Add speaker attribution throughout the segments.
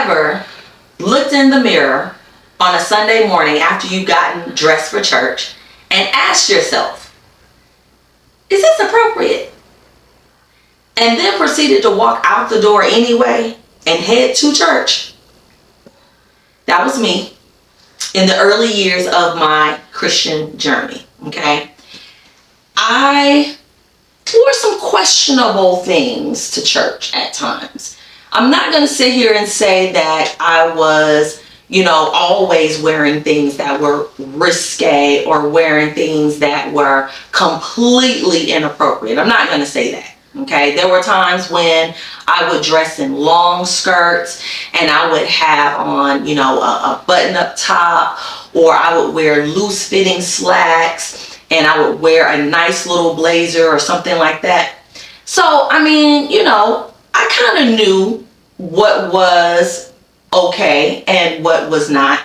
Speaker 1: ever looked in the mirror on a Sunday morning after you've gotten dressed for church and asked yourself, is this appropriate? And then proceeded to walk out the door anyway and head to church? That was me in the early years of my Christian journey, okay? I wore some questionable things to church at times. I'm not going to sit here and say that I was, always wearing things that were risque or wearing things that were completely inappropriate. I'm not going to say that. Okay, there were times when I would dress in long skirts and I would have on, a button-up top, or I would wear loose-fitting slacks and I would wear a nice little blazer or something like that. So, I kind of knew what was okay and what was not.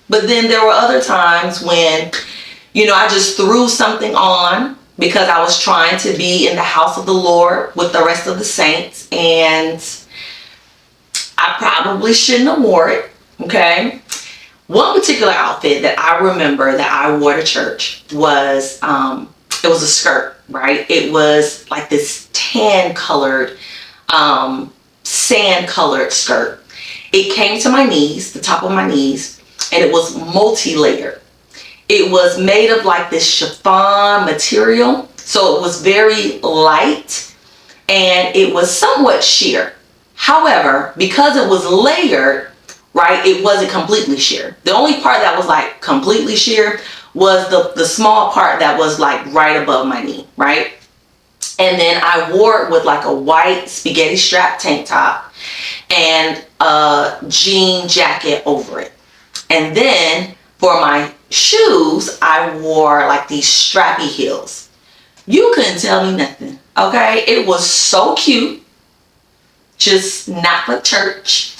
Speaker 1: But then there were other times when, I just threw something on because I was trying to be in the house of the Lord with the rest of the saints, and I probably shouldn't have wore it, okay? One particular outfit that I remember that I wore to church was, it was a skirt, right? It was like this tan-colored, sand-colored skirt. It came to my knees, the top of my knees, and it was multi-layered. It was made of like this chiffon material, so it was very light and it was somewhat sheer. However, because it was layered, right, it wasn't completely sheer. The only part that was like completely sheer was the small part that was like right above my knee, right? And then I wore it with like a white spaghetti strap tank top and a jean jacket over it. And then for my shoes, I wore like these strappy heels. You couldn't tell me nothing, okay? It was so cute, just not for church.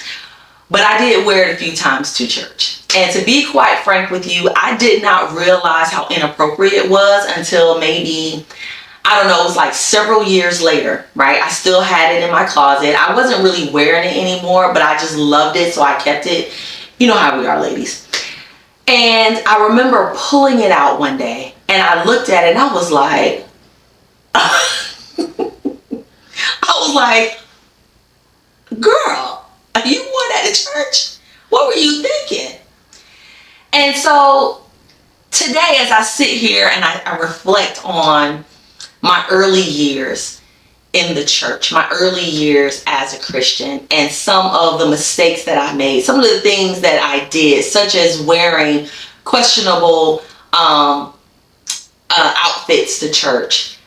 Speaker 1: But I did wear it a few times to church. And to be quite frank with you, I did not realize how inappropriate it was until maybe, it was like several years later, right? I still had it in my closet. I wasn't really wearing it anymore, but I just loved it, so I kept it. You know how we are, ladies. And I remember pulling it out one day and I looked at it and I was like, girl, you wore that to church? What were you thinking? And so today, as I sit here and I reflect on my early years in the church, my early years as a Christian, and some of the mistakes that I made, some of the things that I did, such as wearing questionable outfits to church,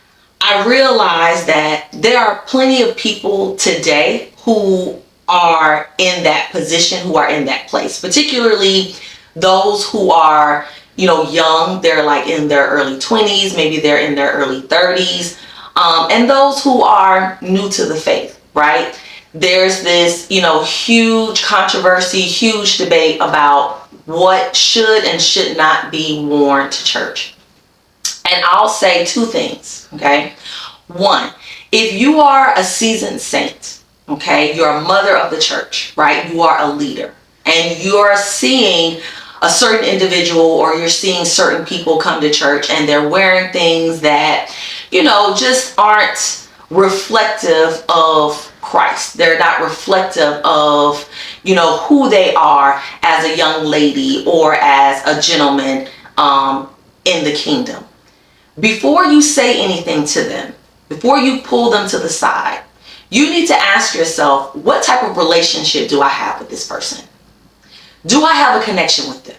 Speaker 1: I realized that there are plenty of people today who are in that position, who are in that place, particularly those who are, young. They're like in their early 20s, maybe they're in their early 30s. And those who are new to the faith, right? There's this, huge controversy, huge debate about what should and should not be worn to church. And I'll say two things, okay? One, if you are a seasoned saint, okay, you're a mother of the church, right? You are a leader and you're seeing a certain individual or you're seeing certain people come to church and they're wearing things that, just aren't reflective of Christ. They're not reflective of, who they are as a young lady or as a gentleman in the kingdom. Before you say anything to them, before you pull them to the side, you need to ask yourself, what type of relationship do I have with this person? Do I have a connection with them?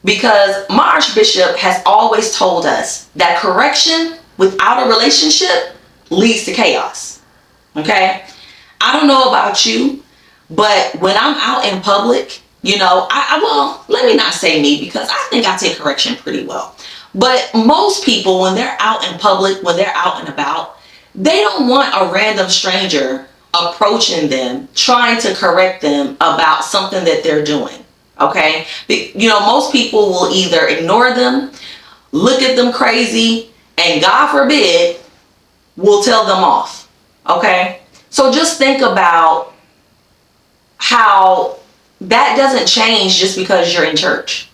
Speaker 1: Because my Archbishop has always told us that correction without a relationship leads to chaos. Okay? I don't know about you, but when I'm out in public, let me not say me, because I think I take correction pretty well. But most people, when they're out in public, when they're out and about, they don't want a random stranger approaching them, trying to correct them about something that they're doing. Okay? Most people will either ignore them, look at them crazy, and God forbid, will tell them off. Okay? So just think about how that doesn't change just because you're in church.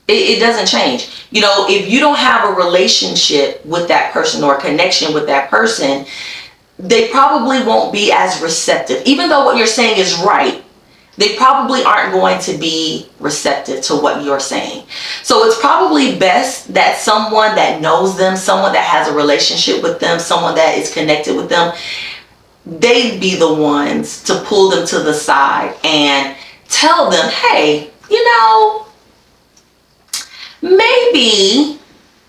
Speaker 1: It doesn't change. You know, if you don't have a relationship with that person or a connection with that person, they probably won't be as receptive. Even though what you're saying is right, they probably aren't going to be receptive to what you're saying. So it's probably best that someone that knows them, someone that has a relationship with them, someone that is connected with them, they'd be the ones to pull them to the side and tell them, hey, you know, maybe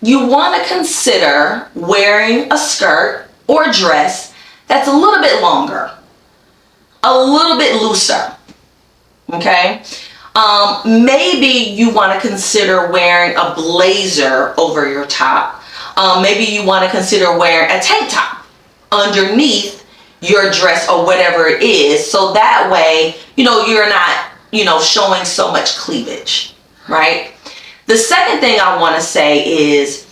Speaker 1: you want to consider wearing a skirt or dress that's a little bit longer, a little bit looser, okay? Maybe you want to consider wearing a blazer over your top. Maybe you want to consider wearing a tank top underneath your dress or whatever it is, so that way, you know, you're not, you know, showing so much cleavage, right? The second thing I want to say is,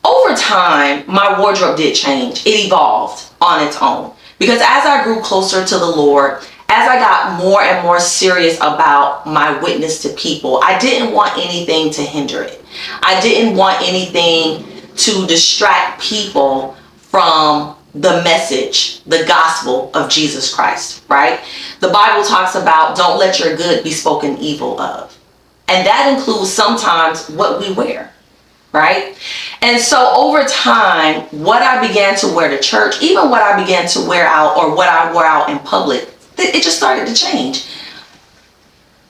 Speaker 1: over time, my wardrobe did change. It evolved on its own. Because as I grew closer to the Lord, as I got more and more serious about my witness to people, I didn't want anything to hinder it. I didn't want anything to distract people from the message, the gospel of Jesus Christ, right? The Bible talks about don't let your good be spoken evil of. And that includes sometimes what we wear, right? And so over time, what I began to wear to church, even what I began to wear out or what I wore out in public, it just started to change.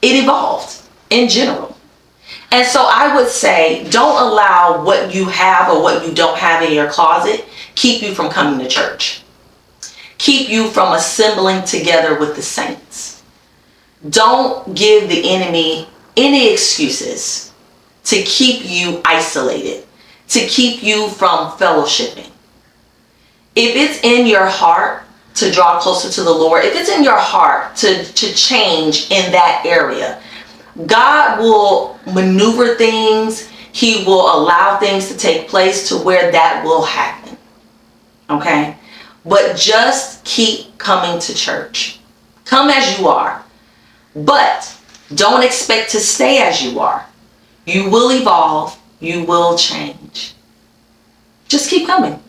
Speaker 1: It evolved in general. And so I would say, don't allow what you have or what you don't have in your closet keep you from coming to church. Keep you from assembling together with the saints. Don't give the enemy any excuses to keep you isolated, to keep you from fellowshipping. If it's in your heart to draw closer to the Lord, if it's in your heart to change in that area, God will maneuver things. He will allow things to take place to where that will happen. Okay? But just keep coming to church. Come as you are. But don't expect to stay as you are. You will evolve. You will change. Just keep coming.